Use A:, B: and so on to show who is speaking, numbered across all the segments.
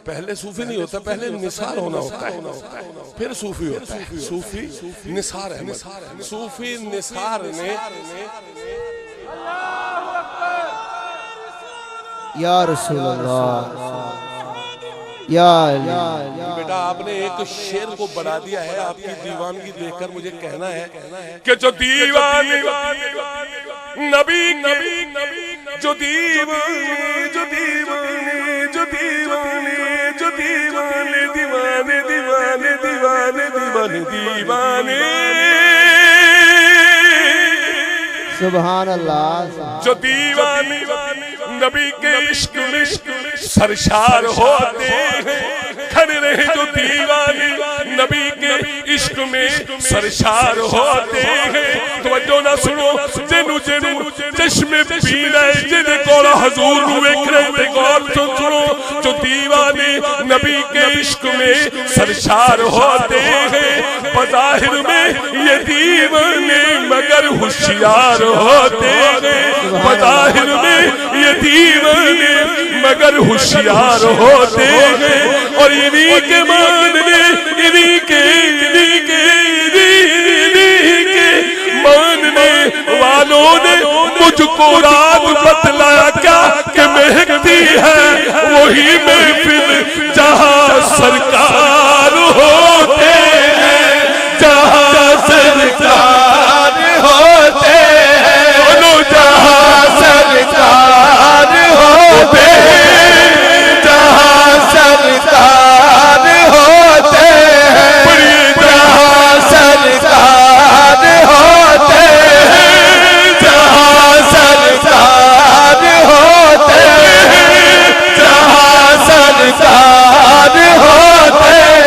A: پہلے صوفی نہیں ہوتا، پہلے نثار ہونا ہوتا ہے، پھر صوفی ہوتا ہے۔ صوفی نثار احمد، صوفی نثار نے
B: یا رسول اللہ یا علی۔
A: بیٹا آپ نے ایک شعر کو بڑھا دیا ہے، آپ کی دیوانگی دیکھ کر مجھے کہنا ہے کہ جو دیوانے نبی کے، جو دیوانے جو دیوانے جو دیوانے جو دیوانے دیوانے دیوانے دیوانے دیوانے دیوانے
B: سبحان اللہ،
A: جو دیوانے نبی کے عشق میں سرشار ہوتے ہیں، کھڑے رہے جو دیوانے نبی کے عشق میں سرشار ہوتے ہیں۔ توجہ نہ سنو، جنو جنو چشم پیلے جنہیں کولا حضور ہوئے کرتے گور سنو، جو دیوانے نبی کے عشق میں سرشار ہوتے ہیں، بظاہر میں یہ دیوانے مگر ہوشیار ہوتے ہیں، بظاہر میں یہ دیوانے مگر ہوشیار ہوتے ہیں، اور انہی کے ماننے انہی کے ماننے والوں نے مجھ کو رات بتلایا کیا کہ مہکتی ہے وہی محفل جہاں سرکار ہوتے ہیں، جہاں سرکار ہوتے ہیں، جہاں سرکار ہوتے ہیں، جہاں سرکار ہوتے ہیں، جہاں سرکار ہوتے ہیں، جہاں سرکار ہوتے ہیں، جہاں سرکار ہوتے ہیں،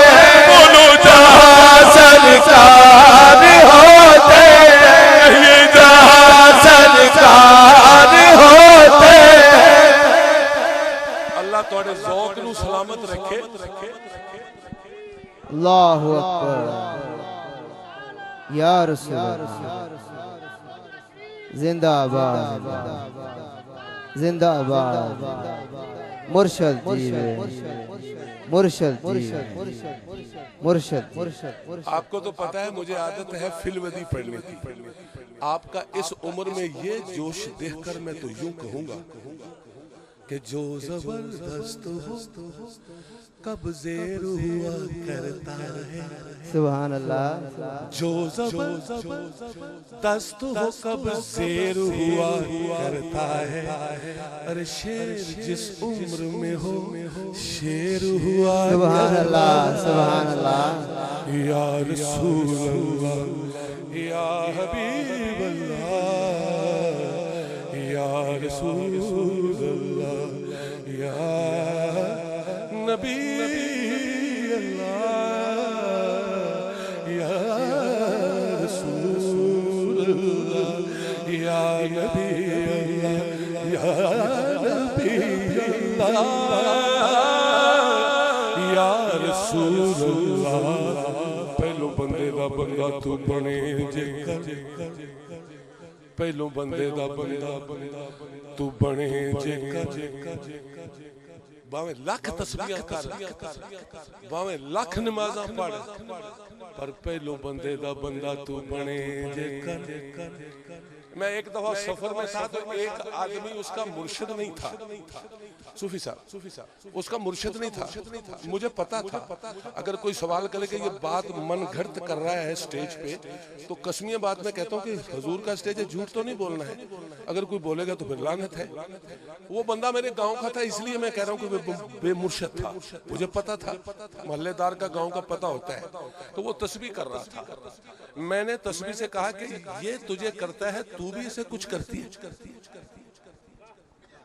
A: بولو جہاں سرکار ہوتے ہیں، جہاں سرکار ہوتے ہیں۔ اللہ توڑے ذوق نو سلامت رکھے۔
B: اللہ اکبر یا رسول اللہ، زندہ آباد زندہ آباد، مرشد جیوے مرشد جیوے مرشد۔
A: آپ کو تو پتہ ہے مجھے عادت ہے فلودی پڑھنے کی، آپ کا اس عمر میں یہ جوش دیکھ کر میں تو یوں کہوں گا کہ جو زبردست ہو کب زیر ہوا کرتا ہے،
B: سبحان اللہ،
A: جو زبردست ہو کب زیر ہوا کرتا ہے، ارے شیر جس عمر میں ہو شیر ہوا
B: سبحان اللہ، سبحان اللہ،
A: یا رسول اللہ یا حبیب اللہ یا رسول اللہ یا نبی اللہ یا رسول اللہ یا نبی اللہ یا نبی اللہ یا رسول اللہ۔ پہلو بندے دا بندہ تو بنے جے کر، پہلو بندے دا بندہ تو بنے جے کر، باویں لاکھ تسبیحاں کر، باویں لاکھ نمازاں پڑھ، پر پہلو بندے دا بندہ تو بنے جے کر۔ میں ایک دفعہ سفر میں تھا تو ایک آدمی اس کا مرشد نہیں تھا، صوفی صاحب اس کا مرشد نہیں تھا، مجھے پتا تھا اگر کوئی سوال کرے کہ یہ بات من گھڑت کر رہا ہے سٹیج پہ تو قسمیہ بات میں کہتا ہوں کہ حضور کا سٹیج ہے، جھوٹ تو نہیں بولنا ہے، اگر کوئی بولے گا تو پھر لعنت ہے۔ وہ بندہ میرے گاؤں کا تھا، اس لیے میں کہہ رہا ہوں کہ وہ بے مرشد تھا، مجھے پتا تھا، محلے دار کا گاؤں کا پتا ہوتا ہے، تو وہ تسبیح کر رہا تھا۔ میں نے تسبیح سے کہا کہ یہ تجھے کرتا ہے تو بھی اسے کچھ کرتی ہے؟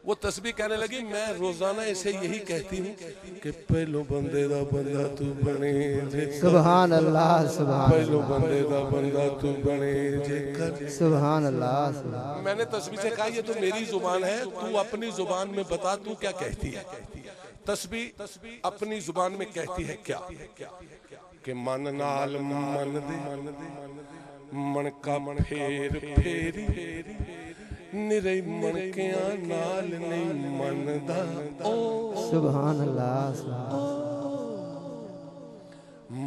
A: وہ تسبیح کہنے لگی میں روزانہ اسے یہی کہتی ہوں کہ پہلو بندے دا بندہ تو بنے جے کر،
B: سبحان اللہ، سبحان
A: پہلو
B: اللہ،
A: بندے دا بندہ تو بنے جے کر۔
B: سبحان اللہ، سبحان
A: میں نے تسبیح سے کہا یہ تو میری زبان ہے، تو اپنی زبان میں بتا تو کیا کہتی ہے۔ تسبیح اپنی زبان میں کہتی ہے کیا کہ من نال من دے من کا پھیر پھیری ਨਿਰੇ ਮਣਕਿਆਂ ਨਾਲ ਨਹੀਂ ਮੰਨਦਾ ਓ
B: ਸੁਭਾਨ ਅੱਲਾਹ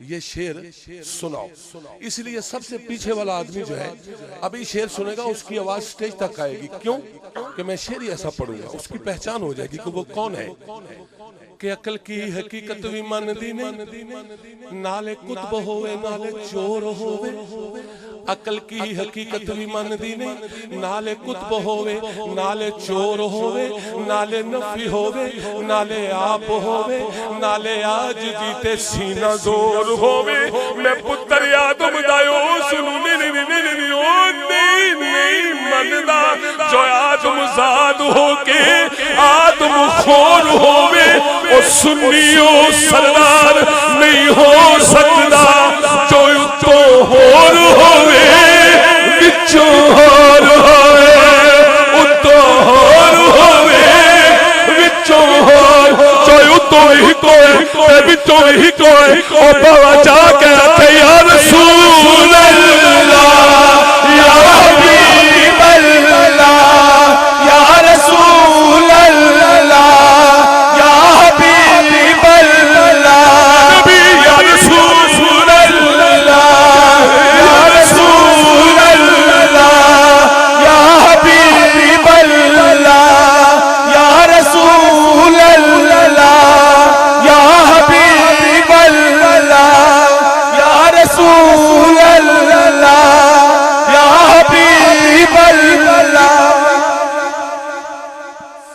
A: یہ شعر سناؤ. اس لیے سب سے پیچھے والا آدمی جو ہے ابھی شعر سنے گا اس کی آواز سٹیج تک آئے گی. کیوں کہ میں شعر ہی ایسا پڑھوں گا, اس کی پہچان ہو جائے گی کہ وہ کون ہے. کہ عقل کی حقیقت بھی من دی نہیں, نالے کتب ہوئے نالے چور ہوئے. عقل کی حقیقت بھی من دی نہیں, نالے کتب ہوئے نالے چور ہوئے, نالے نفی ہوئے نالے آپ ہوئے, نالے آج جیتے سینہ زور ہوئے. میں پتر آدم دایو سنو نہیں مندہ جو آدم زاد ہو کے آدم خور ہوئے. اور سنیو سردار نہیں ہو سکتا جو تو ہور ہوئے, بچوں ہور ہوئے اتو ہور ہوئے, بچوں ہور جو تو ہی کوئے بچوں ہی کوئے. اور بابا جا کہتے یا رسول اللہ یا حبیب اللہ یا رسول اللہ یا حبیب اللہ نبی یا رسول اللہ یا رسول اللہ یا حبیب اللہ یا رسول اللہ یا حبیب اللہ یا رسول اللہ یا حبیب اللہ.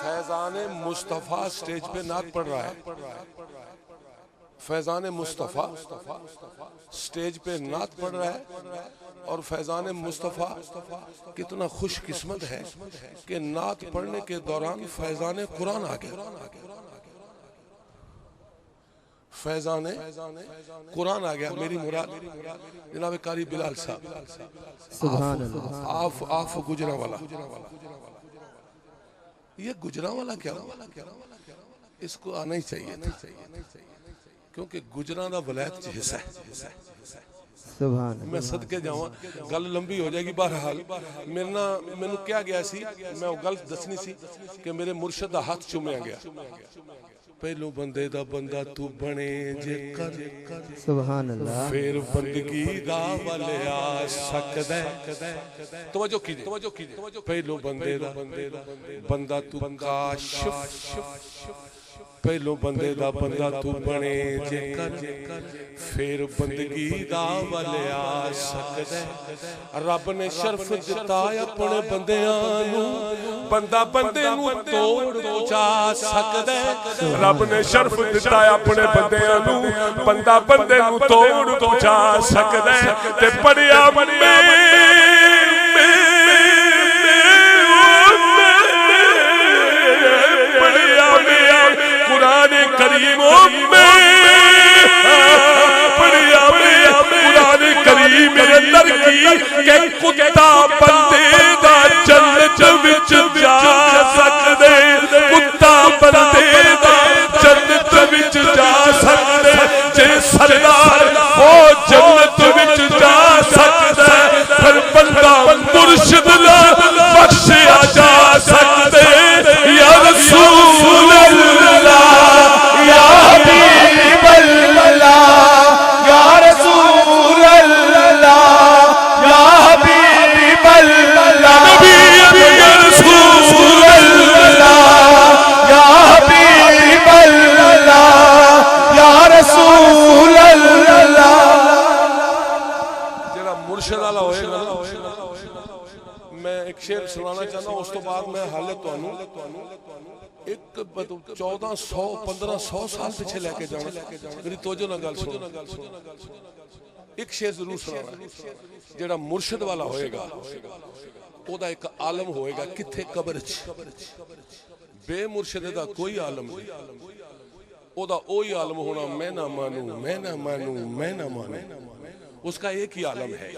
A: فیضان مصطفیٰ سٹیج پہ نعت پڑھ رہا ہے. فیضان مصطفیٰ سٹیج پہ نعت پڑھ رہا ہے. اور فیضان مصطفیٰ کتنا خوش قسمت ہے کہ نعت پڑھنے کے دوران فیضان قرآن آ گیا. فیضان قرآن آ گیا. میری مراد جناب قاری بلال صاحب
B: سبحان اللہ.
A: آف گجرا والا. یہ گجرا والا کیا اس کو آنا ہی چاہیے تھا, کیونکہ گجرا دا ولایت حصہ ہے.
B: سبحان اللہ.
A: میں صدقے جاؤں, گل لمبی ہو جائے گی. بہرحال میں کیا گیا سی, میں وہ گل دسنی سی کہ میرے مرشد دا ہاتھ چومیا گیا. پہلو بندے دا بندہ تو بنے جے کر,
B: سبحان اللہ.
A: پھر بندگی دا والے آ سکدے. توجہ کیجئے. پہلو بندے دا بندہ تو کاشف, پہلو بندے دا بندہ تو بنے جے کر, پھر بندگی دا والے آ سکدے. رب نے شرف دتا اپنے بندیاں نو, بندہ بندے نو توڑ پہنچا سکدے. رب نے شرف دتا اپنے بندیاں نو, بندہ بندے نو توڑ پہنچا سکدے. تے پڑھیا قرآن کریموں میں پڑھیا قرآن کریم میرے در کی کہ کتا بندے دا جنت وچ جا سکدے. کتا بندے دا جنت وچ جا سکدے. جے سردار وہ جنت وچ جا سکدے, پھر بندہ مرشد نال بخشیا جا سکدے. یا رسول اللہ یا حبیب اللہ یا رسول اللہ یا حبیب اللہ نبی یا رسول اللہ یا حبیب اللہ یا رسول اللہ. جڑا مرشد والا ہوئے گا, میں ایک شعر سنانا چاہتا ہوں, اس تو بعد میں حالت ایک 1400-1500 سال پیچھے لے کے جانا. میری توجہ نہ گل سنو. ایک شعر ضرور سنانا. جڑا مرشد والا ہوئے گا او دا ایک عالم ہوئے گا کتھے قبر چ. بے مرشد دا کوئی عالم نہیں. او دا اوہی عالم ہونا میں نہ مانوں میں نہ مانوں میں نہ مانوں. اس کا ایک ہی عالم ہے.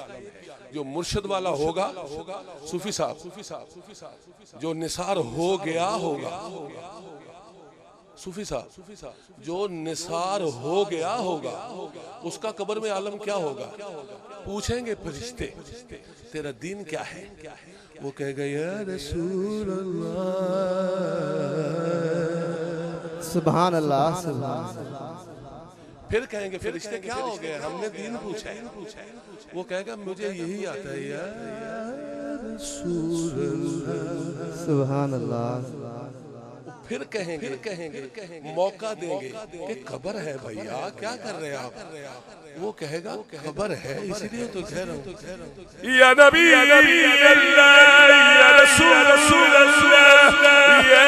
A: جو مرشد والا ہوگا صوفی صاحب, جو نثار ہو گیا ہوگا. صوفی صاحب جو نثار ہو گیا ہوگا اس کا قبر میں عالم کیا ہوگا. پوچھیں گے فرشتے تیرا دین کیا ہے, وہ کہے گا یا رسول اللہ.
B: سبحان اللہ. سبحان اللہ.
A: پھر کہیں گے فرشتے کیا ہو گئے؟ ہم نے دین پوچھا ہے. وہ کہے گا مجھے یہی آتا ہے یا رسول اللہ.
B: سبحان اللہ.
A: پھر کہیں گے موقع دیں گے کہ خبر ہے بھیا کیا کر رہے آپ؟ وہ کہے گا خبر ہے اسی لیے تو کہہ رہا ہوں یا نبی اللہ یا رسول اللہ یا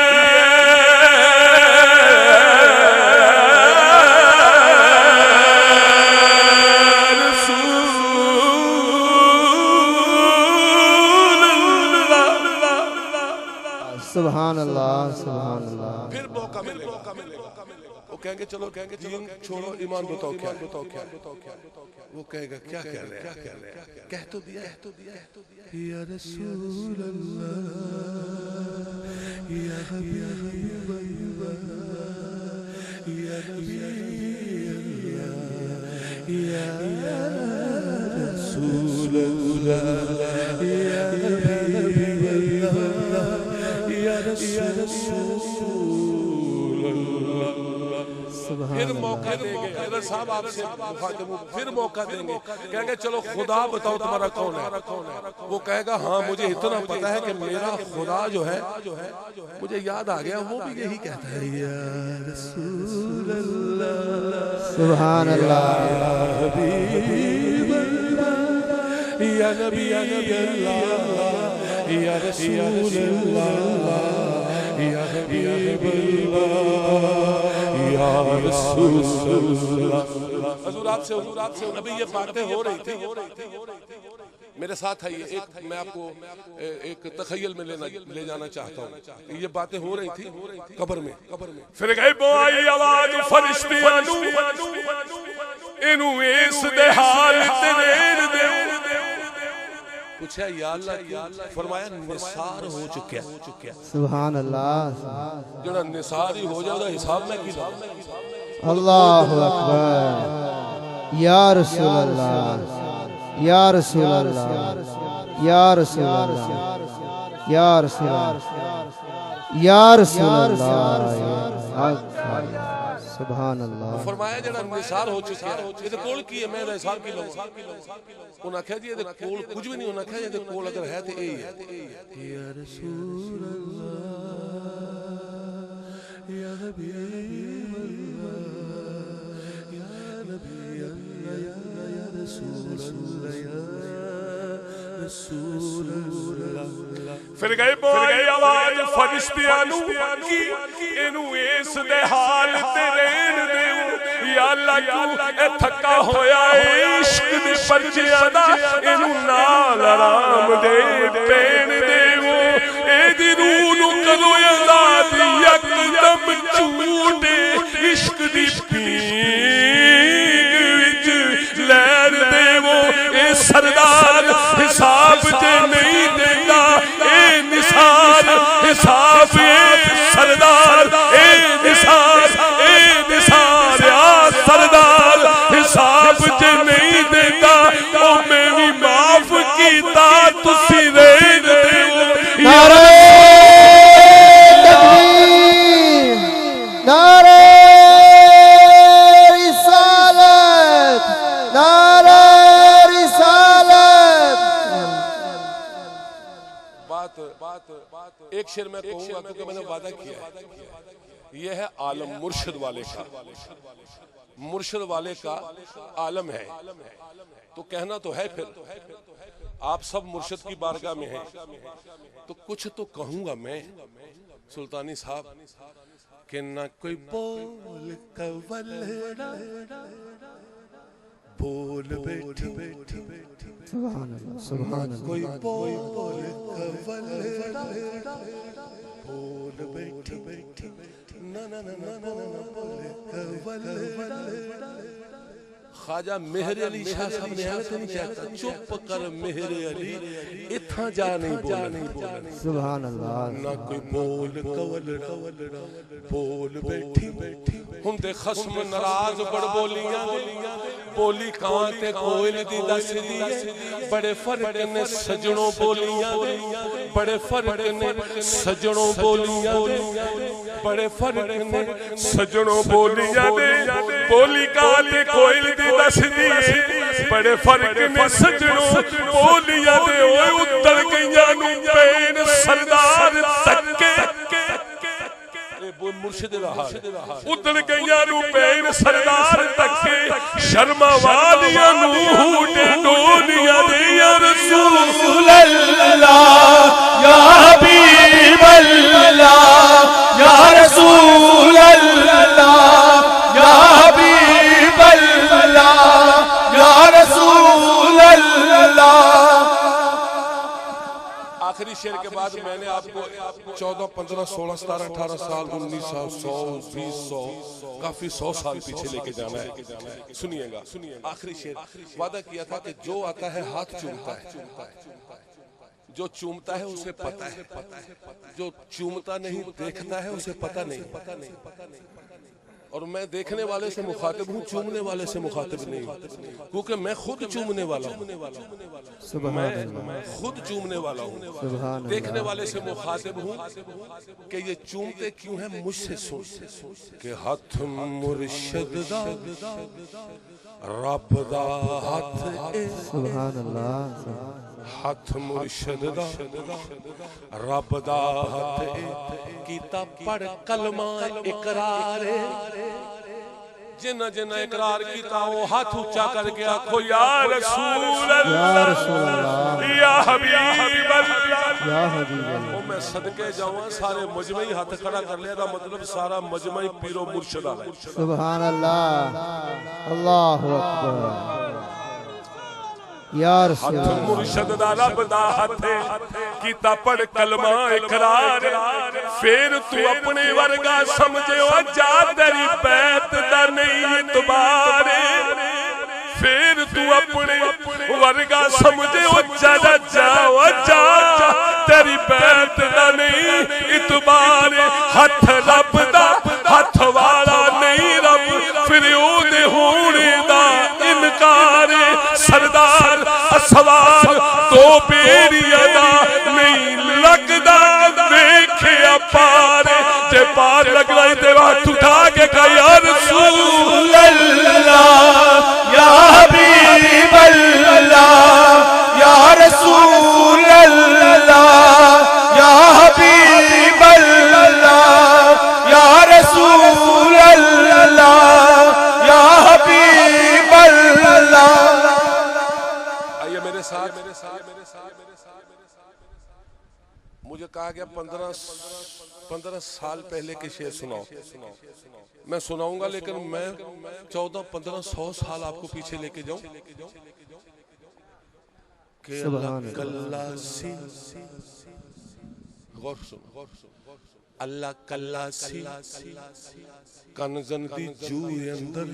B: سبحان اللہ. سبحان اللہ.
A: پھر موقع ملے گا. وہ کہیں گے چلو دین چھوڑو ایمان بتاؤ کیا. وہ کہے گا کیا کر رہے ہیں؟ کہہ تو دیا یا رسول اللہ یا حبیب اللہ یا نبی اللہ یا رسول اللہ یا حبیب اللہ یا رسول اللہ. پھر موقع دیں گے حضرت صاحب آپ سے مخاطب ہوں. پھر موقع دیں گے کہیں گے چلو خدا بتاؤ تمہارا کون ہے؟ وہ کہے گا ہاں مجھے اتنا پتا ہے کہ میرا خدا جو ہے مجھے یاد آ گیا وہ بھی یہی کہتا ہے یا رسول اللہ.
B: سبحان اللہ.
A: یا حبیب اللہ یا نبی اللہ یا رسول اللہ یا حبیب اللہ یا رسول اللہ. حضور آپ سے ابھی یہ باتیں ہو رہی تھی. میرے ساتھ آئیے ایک میں آپ کو ایک تخیل میں لے جانا چاہتا ہوں. یہ باتیں ہو رہی تھی قبر میں. پھر غیب آئی آواز فرشتیاں نو اینو اس دے حال تے دیر دے. پوچھا یا اللہ فرمایا نثار ہو چکیا.
B: سبحان اللہ.
A: جڑا نثار ہی ہو جائے گا حساب میں کی لاؤ.
B: اللہ اکبر. یا رسول اللہ یا رسول اللہ یا رسول اللہ یا رسول اللہ یا رسول اللہ. سبحان اللہ.
A: فرمایا جڑا نثار ہو چکا ہے یہ تے کول کی ہے میں حساب کی لاؤں. انہاں کہا جی یہ تے کول کچھ بھی نہیں. انہاں کہا یہ تے کول اگر ہے تے یہی ہے یا رسول اللہ یا حبیب اللہ یا نبی اللہ یا رسول اللہ یا رسول اللہ. پھر گئے بوئی آواز فرشتیاں نو کی اینو اس دے حال تے رہن دیو یا اللہ کیوں اے تھکا ہویا اے عشق دے پرچیاں دا اینو نال آرام دے پین دیو. اے دی روح نو کدو عذاب یک دم چوٹے عشق دی پیگ وچ لہر دیو. اے سردار حساب تے نہیں دیتا اے نثار حساب اے سردار اے نثار یا سردار حساب تے نہیں دیتا او میں بھی معاف کیتا تسی رہن دیو.
B: نعرہ تکبیر. نعرہ رسالت. نعرہ رسالت. بات
A: ایک شعر میں کہوں گا کیونکہ میں نے وعدہ کیا ہے. یہ ہے عالم مرشد والے کا. مرشد والے کا عالم ہے تو کہنا تو ہے. پھر آپ سب مرشد کی بارگاہ میں ہیں تو کچھ تو کہوں گا میں سلطانی صاحب کہ نہ کوئی بول کولڑا بول بیٹھی.
B: سبحان اللہ. سبحان اللہ.
A: کوئی بول کولڑا بول بیٹھی. نہ بول کولڑا. خواجہ مہر علی شاہ صاحب نے ایسے نہیں کہتا چپ کر مہر علی اتھا جا نہیں بولنا.
B: سبحان اللہ.
A: نہ کوئی بول کولڑا بول بیٹھی. ہن تے خصم ناراض بڑ بولیاں بولی کان تے کوئل دی دس دی. بڑے فرق نے سجنوں بولیاں بڑے فرق نے سجنوں بولیاں بڑے فرق نے سجنوں بولیاں. بولی کاتے کوئل دی دس دیئے بڑے فرق نے سجنوں بولیاں دے ہوئے اتر گئیاں نو پین سردار تکے مرشد رہا اتر گئیاں نو پین سردار تکے شرما والیاں نو ڈولیاں دے یا رسول اللہ
B: یا حبیب اللہ یا رسول اللہ یا حبیب اللہ یا رسول اللہ۔
A: آخری شعر کے بعد میں نے آپ کو 14 15 16 17 18 سال 19 سال 100 20 100 کافی 100 سال پیچھے لے کے جانا ہے۔ سنیے گا آخری شعر وعدہ کیا تھا کہ جو آتا ہے ہاتھ چومتا ہے، جو چومتا ہے اسے پتہ ہے، جو چومتا نہیں دیکھتا ہے اسے پتہ نہیں۔ اور میں دیکھنے والے سے مخاطب ہوں، چومنے والے سے مخاطب نہیں، کیونکہ میں خود چومنے والا ہوں، میں خود چومنے والا ہوں۔ دیکھنے والے سے مخاطب ہوں کہ یہ چومتے کیوں ہیں، مجھ سے سن کہ ہاتھ مرشد دا رب دا ہاتھ اے،
B: سبحان اللہ،
A: ہاتھ مرشد دا رب دا ہاتھ اے، کیتا پڑھ کلمہ اقرار جنہ جنہ اقرار کیتا وہ ہاتھ اونچا کر کے آکھو یا رسول اللہ یا حبیب اللہ
B: یا حبیب اللہ۔
A: وہ میں صدقے جاؤں سارے مجمعی ہاتھ کھڑا کر لیا تھا، مطلب سارا مجمعی پیرو مرشد آ رہا ہے۔
B: سبحان اللہ، اللہ اکبر یا رسول
A: ہاتھ
B: اللہ۔
A: مرشد دا رب دا ہاتھ کیتا پڑھ کلمہ اقرار، پھر تو اپنے ورگا سمجھے ہو جا تیری بیت دا نہیں اعتبار، پھر تو اپنے ورگا سمجھے ہو جا تیری بیت دا نہیں اعتبار، ہاتھ رب دا ہاتھ والا نہیں رب پھر او دے ہونے دا انکار، سردار اسوار تو بیری ادا نہیں لگدا دیکھیا پار، جے پار لگ رہی تے وقت اٹھا کے کہا یا رسول
B: اللہ یا حبیب اللہ یا رسول اللہ یا حبیب اللہ یا رسول اللہ یا حبیب اللہ۔
A: آئیے میرے ساتھ، مجھے کہا گیا 15 سال پہلے کے شعر سناؤ، میں سناؤں گا لیکن میں 14 15 100 سال آپ کو پیچھے لے کے جاؤں کہ اللہ سی غور سن، اللہ کلا سی کنزن دی جوئے اندر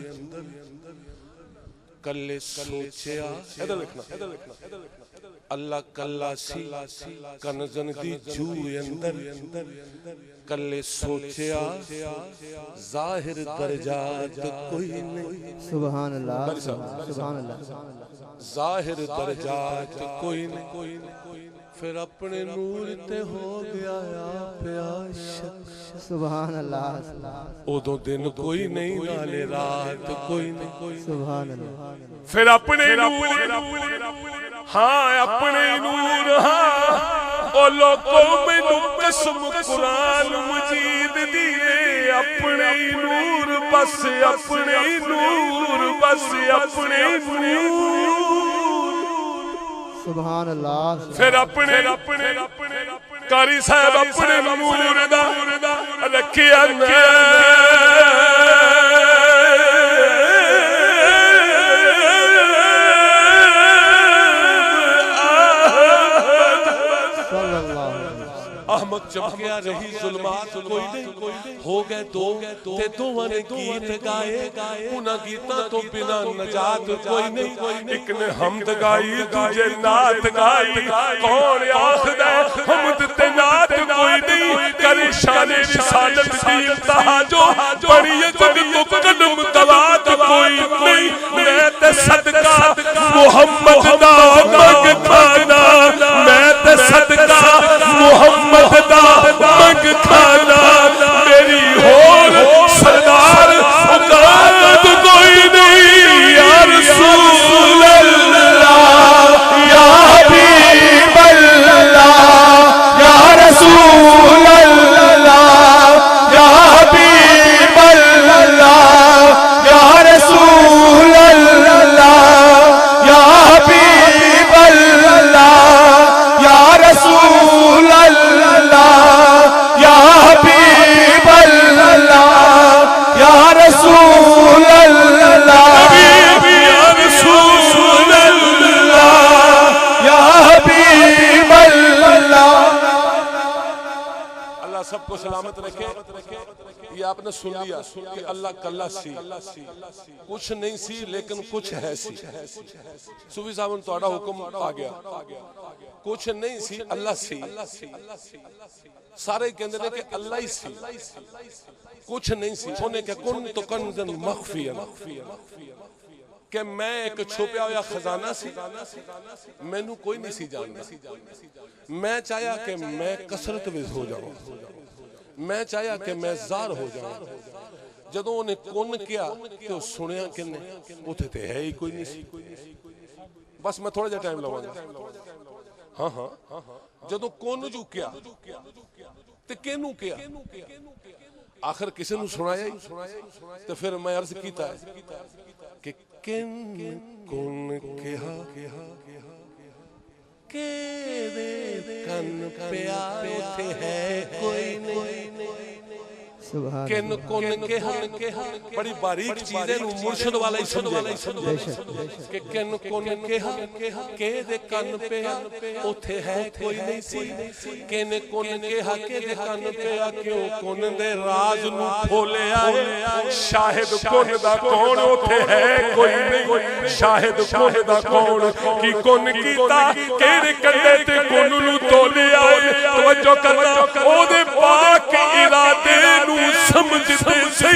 A: کلے سوچیا، ادھر لکھنا، اللہ کلا سی کنزن دی جوئے اندر کلے سوچیا ظاہر درجات کوئی نہیں،
B: سبحان اللہ، سبحان اللہ،
A: ظاہر درجات کوئی نہیں، پھر اپنے نور تے ہو گیا آپ عاشق،
B: سبحان اللہ،
A: ادھوں دن کوئی نہیں نالے رات کوئی نہیں،
B: سبحان اللہ،
A: پھر اپنے نور، ہاں اپنے نور، ہاں او لوگوں میں قسم قرآن مجید دیئے، اپنے نور بس اپنے نور بس اپنے نور،
B: سبحان اللہ،
A: پھر اپنے قاری صاحب اپنے نور دا رکھیا احمد چمکیا رہی ظلمات کوئی نہیں، ہو گئے دو تے دوہاں نے گیت گائے، انہاں گیتاں تو بنا نجات کوئی نہیں، ایک نے حمد گائی دوجے نعت گائی، کون آخدہ حمد تے نعت کوئی نہیں، کر شان رسالت دی انتہا جو بڑی جب تو قدم قوات کوئی نہیں، میں تے صدقہ محمد دا منگ کھانا، میں تے صدقہ محمد دا منگ کھانا، میری ہور سردار اوقات کو سب کو سلامت رکھے. یہ آپ نے سن لیا کہ اللہ کلا سی کچھ نہیں سی لیکن کچھ ہے سی. صوفی صاحب تہاڈا حکم آ گیا. کچھ نہیں سی اللہ سی. سارے کہندے نے کہ اللہ ہی سی. کچھ نہیں سی. انہیں کہ کن تو کنزن مخفیا کہ میں ایک چھپیا ہوا خزانہ سی. مینوں کوئی نہیں سی جاندا. میں چاہیا کہ میں کثرت وچ ہو جاؤں. میں چاہیا کہ میں زار ہو جاؤں. جدوں انہیں کن کیا تو سنیا کہ اوتھے تے ہے ہی کوئی نہیں سی. بس میں تھوڑا جا ٹائم لواں گا. ہاں ہاں جدوں کن جو کیا تے کینوں کیا آخر کسی نو سنایا ہی. تو پھر میں عرض کیتا ہے کہ کن کن کہا کہ دے کن پیار اتے ہے کوئی نہیں.
B: سبحان
A: کن کن کہا بڑی باریک چیزیں نو مرشد والا ہی سمجھے کہ کن کن کہا کہ دے کن پیا اوتھے ہے کوئی نہیں سی. کن کن کہا کہ دے کن پیا کیوں کن دے راز نو کھولیا ہے. شاہد کن دا کون اوتھے ہے کوئی نہیں. شاہد کن دا کون کی کن کیتا کیڑے کندے تے کن نو تولیا ہے. توجہ کرنا او دے پاک ارادے نو سمجھتے سی.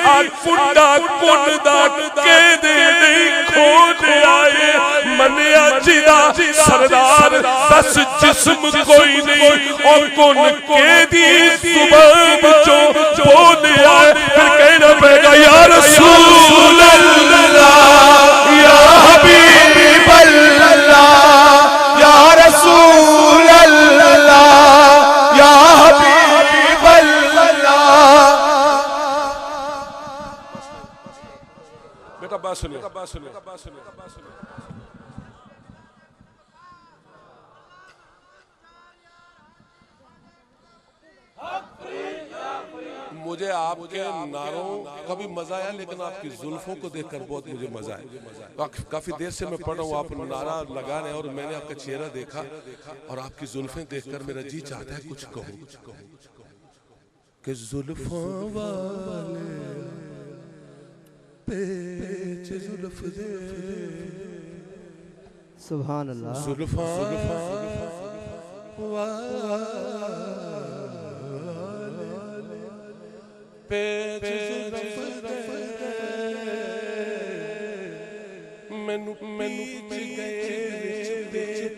A: آج پنڈا کن دا کہ دے نہیں کھونے آئے. منیا جدا سردار دس جسم کوئی نہیں اور کن کے دی زبان بچوں بولے آئے. پھر کہنا پڑے گا یا رسول اللہ
B: یا حبیب اللہ یا رسول اللہ یا حبیب اللہ.
A: بیٹا بات سنیں. مجھے آپ کے نعروں کا بھی مزہ آیا لیکن آپ کی زلفوں کو دیکھ کر بہت مجھے مزہ آیا. کافی دیر سے میں پڑھ رہا ہوں آپ نعرہ لگا رہے ہیں اور میں نے آپ کا چہرہ دیکھا اور آپ کی زلفیں دیکھ کر میرا جی چاہتا ہے کچھ کہوں کہ زلفوں والے پیچ زلف دے.
B: سبحان اللہ.
A: زلفوں والے پیچ زلف دے مینوں پیچ گئے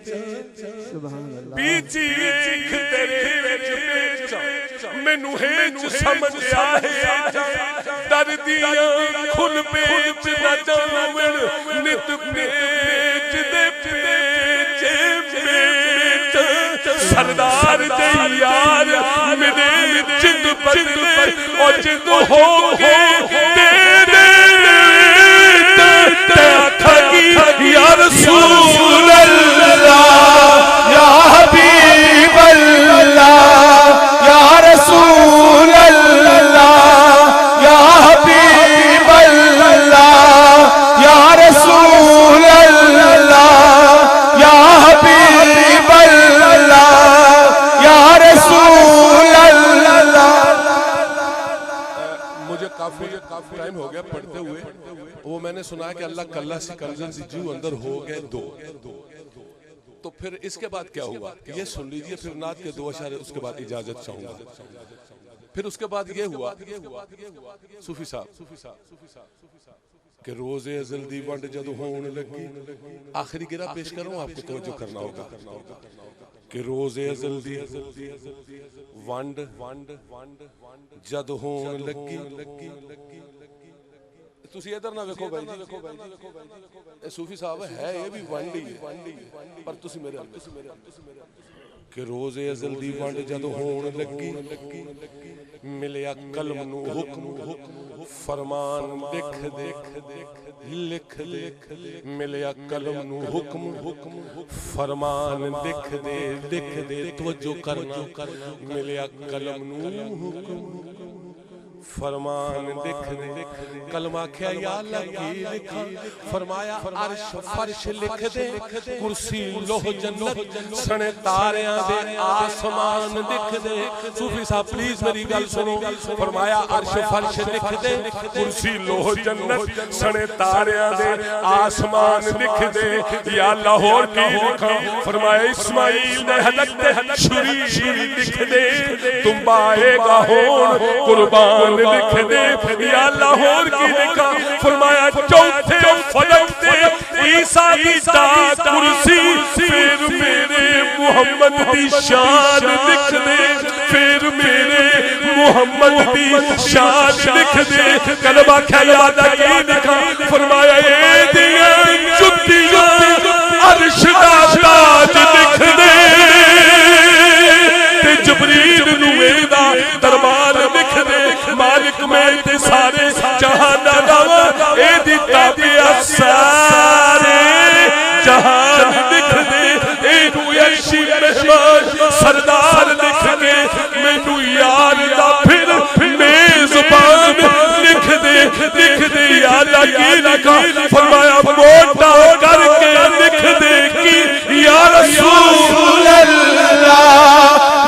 B: سبحان اللہ.
A: پیچی تیرے وچ پیچا مینوں ہیچ سمجھ آئے دردیاں کھل پیچ نہ جاون نت پیچ دے پیچ پیچ. سردار دے یار میرے جند بدلے اور جند ہو گئے تیرے تھکی یا رسول
B: اللہ یا حبیب اللہ یا رسول اللہ یا حبیب اللہ یا رسول اللہ یا حبیب اللہ یا رسول اللہ.
A: مجھے کافی ٹائم ہو گیا پڑھتے ہوئے. وہ میں نے سنا کہ اللہ کلہ سے کنزن سے جو اندر ہو گئے دو. تو پھر اس کے بعد کیا ہوا یہ سن لیجئے. پھر نعت کے دو اشارے اس کے بعد اجازت چاہوں گا. پھر اس کے بعد یہ ہوا صوفی صاحب کہ روز ازل دی ونڈ جدو ہون لگی. آخری گرہ پیش کروں آپ کو توجہ کرنا ہوگا کہ روز ازل دی ونڈ جد ہون لگی. تسی ادھر نہ ویکھو بھائی جی. صوفی صاحب ہے یہ بھی ونڈ ہی پر تسی میرے کہ روز ازل دی ونڈ جد ہون لگی ملیا قلم نو حکم فرمان لکھ دے. ملیا قلم نو حکم فرمان لکھ دے. توجہ کرنا ملیا قلم نو حکم فرمان لکھ دے کلمہ کیا یا اللہ کی لکھا فرمایا عرش فرش لکھ دے کرسی لوح جنت سنے تاریاں دے آسمان لکھ دے صوفی صاحب پلیز میری گل سنو فرمایا عرش فرش لکھ دے کرسی لوح جنت سنے تاریاں دے آسمان لکھ دے یا لاہور کی لکھا فرمایا اسماعیل دے حدق دے شری لکھ دے تم آئے گا ہون قربان لکھ دے یا لاہور کی لکھا فرمایا چوتھے فلک دے عیسیٰ کی تاج کرسی پھر میرے محمد دی شان لکھ دے پھر میرے محمد دی شان لکھ دے کلمہ کھلا کی لکھا فرمایا اے دیا جتیاں عرش دا تاج لکھ دے تے جبریل نویدہ دربار لکھ دے مالک میں تے سارے جہان داوا اے دی تابعہ سارے جہان لکھ دے اے نو عرشی مہمان سردار لکھ دے میں نو یار دا پھر میزبان لکھ دے یا اللہ کی لکھا فرمایا موٹا کر کے لکھ دے کی یا رسول اللہ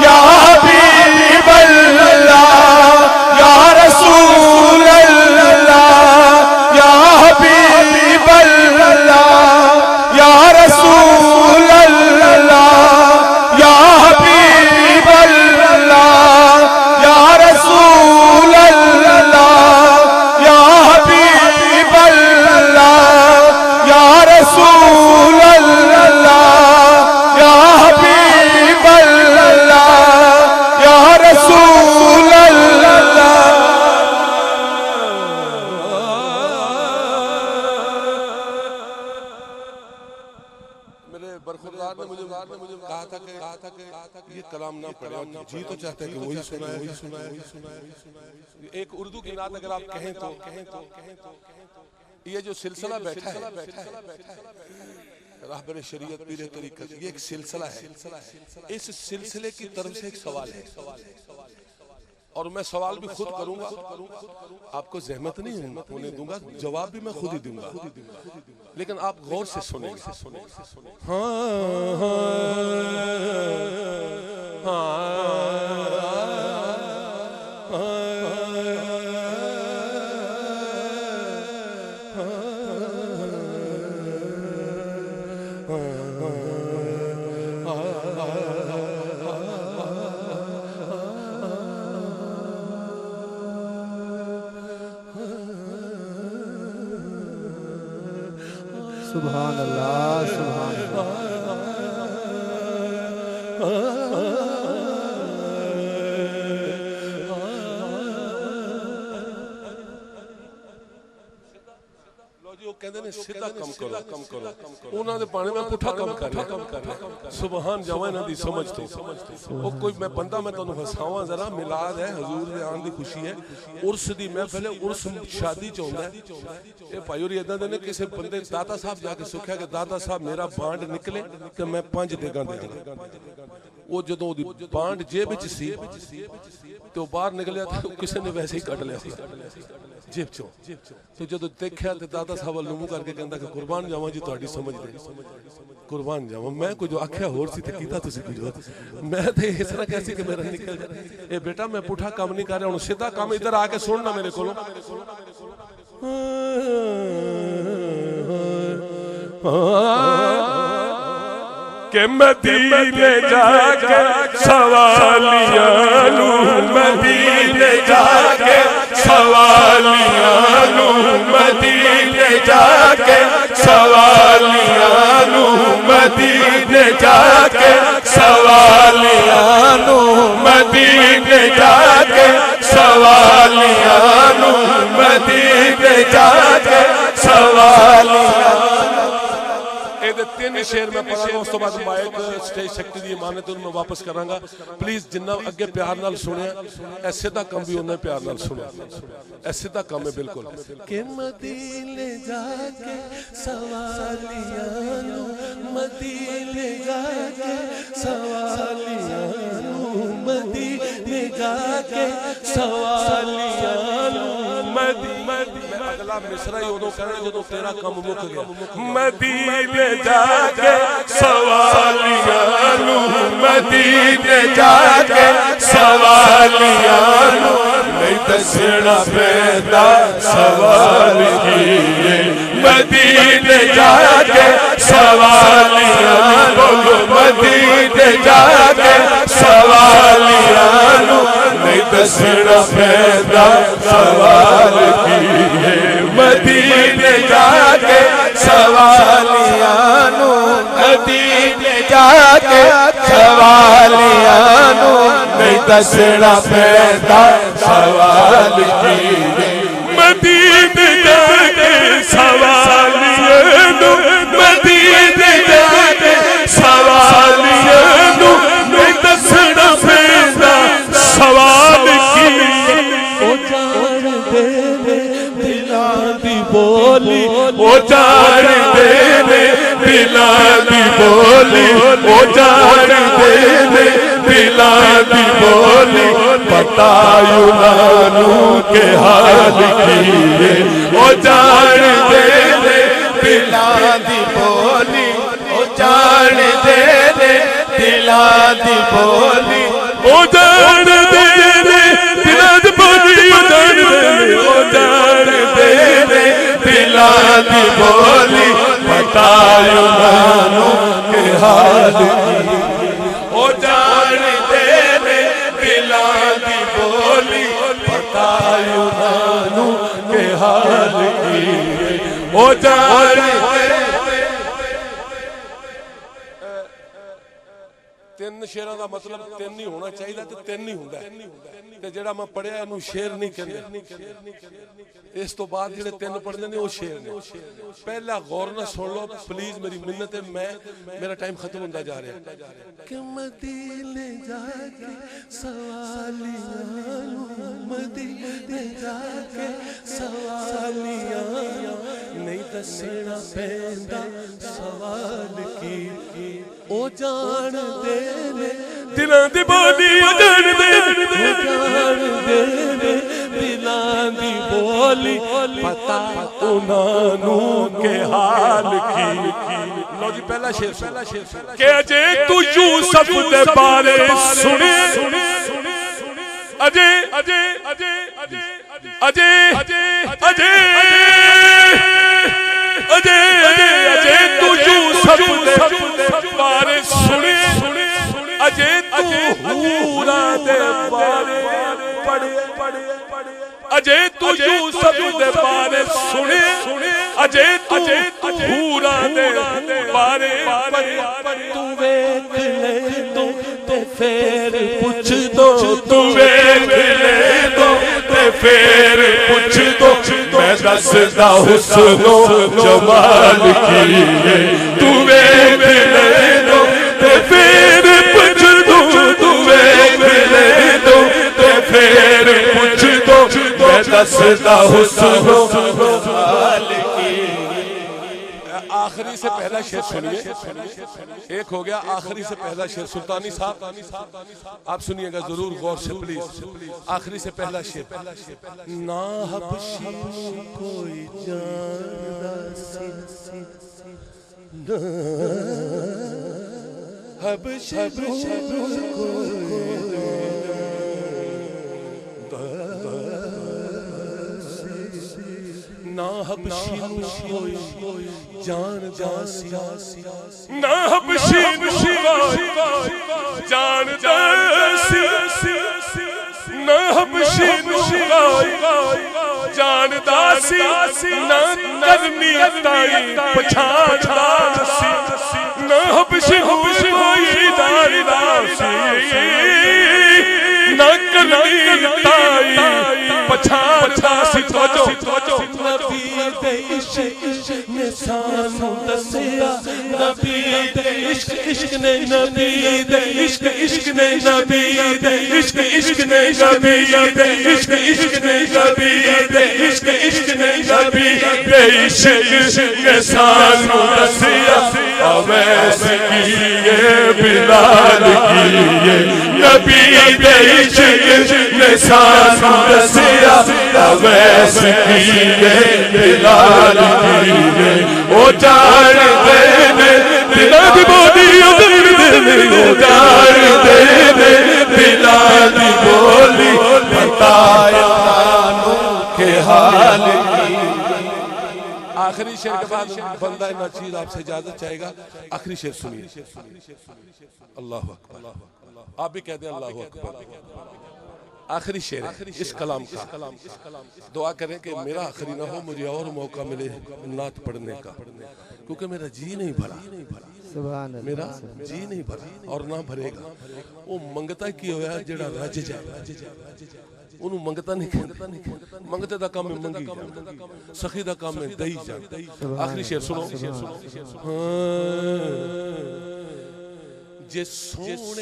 A: یا حبیب اللہ یا رسول اللہ یا حبیب اللہ یا رسول اللہ یا حبیب اللہ یا رسول اللہ یا حبیب اللہ یا رسول اللہ یا حبیب اللہ یا رسول اللہ میرے برخوردار نے مجھے کہا تھا کہ یہ کلام نہ پڑھے جی تو چاہتے ہیں کہ وہی سنائے ایک اردو کی نعت اگر آپ کہیں تو یہ جو سلسلہ بیٹھا ہے راہبر شریعت پیر طریقت یہ ایک سلسلہ ہے اس سلسلے کی طرف سے ایک سوال ہے اور میں سوال بھی خود کروں گا آپ کو زحمت نہیں ہونے دوں گا جواب بھی میں خود ہی دوں گا لیکن آپ غور سے سنیں
C: سبحان اللہ سبحان
A: لو جی وہ کہندے نے سیدھا کم کرو انہاں دے پانے میں پٹھا کم کرنا سبحان جاواں انہاں دی سمجھ تو او کوئی میں بندہ میں تانوں ہساواں ذرا میلاد ہے حضور دے آن دی خوشی ہے عرس دی محفل ہے عرس شادی چ ہوندا ہے اے بھائی اور اداں دے نے کسے بندے داتا صاحب جا کے سکھیا کہ داتا صاحب میرا بانڈ نکلے تے میں 5 دیگاں دے داں وہ جدوں دی بانڈ جیب وچ سی تو باہر نکلیا تے کسے نے ویسے ہی کٹ لیا سی جیب چوں تو جدوں دیکھیا تے داتا صاحب ول منہ کر کے کہندا کہ قربان جاواں جی تہاڈی سمجھ دے قربان جاواں میں کوئی جو آکھیا ہور سی تے کیتا تسی کچھ ہور میں تے اس طرح کیسے کہ میرا نکل جائے اے بیٹا میں پٹھا کام نہیں کر رہا ہوں سیدھا کام ادھر آ کے سننا میرے کولوں کہ مدینے جا کے سوالیاں نو مدینے جا کے سوالیاں نو مدینے جا کے سوالیاں نو مدینے جا کے سوالیاں نو مدینے جا کے سوالیاں نو مدینے جا کے سوالیاں تین شعر میں پڑھا اس تو بعد مائک سٹیج سیکٹری دی امانت ان میں واپس کراں گا پلیز جنہ اگے پیار نال سنیا ایسے دا کم بھی ہونا ہے پیار نال سنیا ایسے دا کم ہے بالکل کہ مدینے جا کے سوالیاں نو مدینے جا کے سوالیاں نو مدینے جا کے سوالیاں مصرا ہی ادو کہنا جدو تیرا کم مک گیا مدینے جا کے سوالیاں نو مدینے جا کے سوالیاں نو نہیں دسنا پیندا سوال کیے مدینے جا کے سوالیاں نو مدینے جا کے سوالیاں نو نہیں دسنا پیندا سوال کیے مدینے جا کے سوالیاں نو مدینے جا کے سوالیاں نو نہیں دسنا پیندا سوال کیے مدینے جا کے سوالیاں نو مدینے جا کے سوالیاں نو نہیں دسنا پیندا سوال کیے او جان دے دلاں دی بولی او جان دے دلاں دی بولی او جان دے دلاں دی بولی پتا یونانوں کے حال کیے او جان دے دلاں دی بولی او جان دے دلاں دی بولی او جان دے دلاں دی بولی او جان دے دلاں دی بولی پتا یونانوں کے حال کیے او جان دے دلاں دی بولی پتا یونانوں کے حال کیے او جان تین شیراں دا مطلب تین نہیں ہونا چاہیے تے تین نہیں ہوندا تے جڑا میں پڑھیا انہوں شیر نہیں کہندے اس تو بعد جڑے تین پڑھدے نے وہ شیر نے پہلا غور نہ سن لو پلیز میری منت ہے میرا ٹائم ختم ہوندا جا رہا ہے کہ مدینے جا کے سوالیاں مدینے جا کے سوالیاں نہیں دسنا پیندا سوال کی او جان دے دلاں دی بولی او جان دے دلاں دی بولی پتا انہوں کے حال کی لو جی پہلا شیر کہ اجے تو یوسف دے بارے سنے اجے اجے اجے اجے اجے اجے اجے اجے تو یوسف دے بارے سنے اجے تو حورا دے بارے پڑھے اجے تو یوسف دے بارے سنے اجے تو حورا دے بارے پڑھے تو ویکھ لے تو تے پھر پوچھ دو تو ویکھ لے تو تے پھر پوچھ دو میں دسدا حسن و جمال کیے تو ویکھ لے تو تے پھر پوچھ دو تو ویکھ لے تو تے پھر پوچھ دو میں دسدا حسن و جمال کیے آخری سے پہلا شعر سنیے ایک ہو گیا آخری سے پہلا شعر سلطانی صاحب آپ سنیے گا ضرور غور سے پلیز آخری سے پہلا شعر نا حبشی کوئی جاندا سی نا حبشی کوئی نا حبشی کوئی جاندا سی نا حبشی کوئی جاندا سی نا حبشی کوئی جاندا سی نا کرنی تائی پچھاندا سی نا حبشی کوئی جاندا سی نا کرنی تائی پچھاندا سی نبی دے عشق نے سانو دسیا نبی دے عشق نے نبی دے عشق نے نبی دے عشق نے نبی دے عشق نے نبی دے عشق نے نبی دے عشق نے سانو دسیا اویس کیے بلال کیے
B: نبی دے عشق نے سانو دسیا اویس کیے بلال کیے او جان دے نے دل دی بولی او جان دے نے بلال دی بولی بتایا کہ حال
A: آخری شعر کے بعد بندہ ناچیز آپ سے اجازت چاہے گا آخری شعر سنیے اللہ اکبر آپ بھی کہہ دیں اللہ اکبر آخری شعر ہے اس کلام کا دعا کریں کہ میرا آخری نہ ہو مجھے اور موقع ملے نعت پڑھنے کا کیونکہ میرا جی نہیں بھرا میرا جی نہیں بھرا اور نہ بھرے گا وہ منگتا کی ہویا جڑا رج جائے انہوں منگتا نہیں کہتا منگتے دا کام میں منگی جائے سخی دا کام میں دہی جائے آخری شعر سنو جے سونے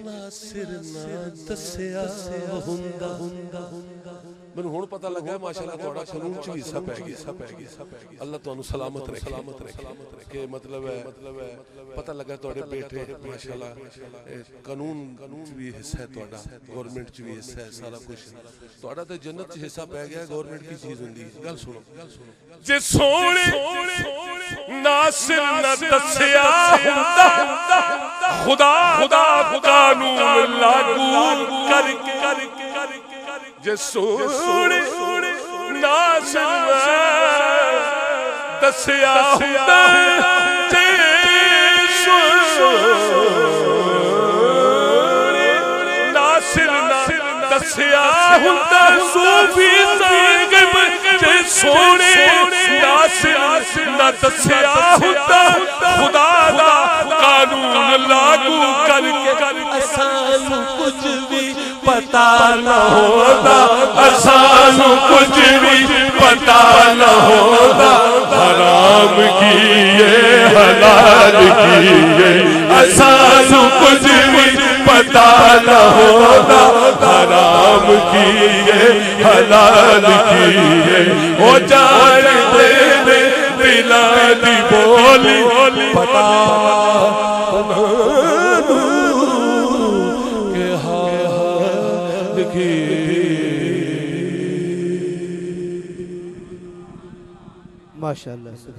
A: ناصر نہ دسیا ہوندا ਮੈਨੂੰ ਹੁਣ ਪਤਾ ਲੱਗਾ ਮਾਸ਼ਾਅੱਲਾ ਤੁਹਾਡਾ ਕਾਨੂੰਨ ਚ ਵੀ ਹਿੱਸਾ ਪੈ ਗਿਆ ਅੱਲਾਹ ਤੁਹਾਨੂੰ ਸਲਾਮਤ ਰੱਖੇ ਕਿ ਮਤਲਬ ਹੈ ਪਤਾ ਲੱਗਾ ਤੁਹਾਡੇ ਬੇਟੇ ਮਾਸ਼ਾਅੱਲਾ ਕਾਨੂੰਨ ਚ ਵੀ ਹਿੱਸਾ ਹੈ ਤੁਹਾਡਾ ਗਵਰਨਮੈਂਟ ਚ ਵੀ ਹਿੱਸਾ ਹੈ ਸਾਰਾ ਕੁਝ ਤੁਹਾਡਾ ਤੇ ਜੰਨਤ ਚ ਹਿੱਸਾ ਪੈ ਗਿਆ ਗਵਰਨਮੈਂਟ ਕੀ ਚੀਜ਼ ਹੁੰਦੀ ਹੈ ਗੱਲ ਸੁਣੋ
B: ਜੇ ਸੋਹਣੇ ਨਾਸਿਰ ਨਾ ਦੱਸਿਆ ਹੁੰਦਾ ਖੁਦਾ ਦਾ ਕਾਨੂੰਨ ਲਾਗੂ ਕਰਕੇ ਜੇ ਸੋਹਣੇ ਨਾਸਿਰ ਦੱਸਿਆ ਹੁੰਦਾ ਜੇ ਸੋਹਣੇ ਨਾਸਿਰ ਦੱਸਿਆ ਹੁੰਦਾ ਸੂਫੀ ਸੰਗਮ ਜੇ ਸੋਹਣੇ ਨਾਸਿਰ ਨਾ ਦੱਸਿਆ ਹੁੰਦਾ ਖੁਦਾ ਦਾ ਕਾਨੂੰਨ ਲਾਗੂ ਕਰਕੇ
A: ਸਾਨੂੰ ਕੁਝ ਵੀ ਪਤਾ ਨਾ ਹੋਦਾ
B: ਸਾਨੂੰ ਕੁਝ ਵੀ ਪਤਾ ਨਾ ਹੋਦਾ ਹਰਾਮ ਕੀਏ ਹਲਾਲ ਕੀਏ ਸਾਨੂੰ ਕੁਝ ਵੀ ਪਤਾ ਨਾ ਹੋਦਾ ਹਰਾਮ ਕੀਏ ਹਲਾਲ ਕੀਏ ਉਹ ਜਾਣਦੇ ਨੇ ਦਿਲਾਂ ਦੀ ਬੋਲੀ
A: ਪਤਾ
C: ماشاءاللہ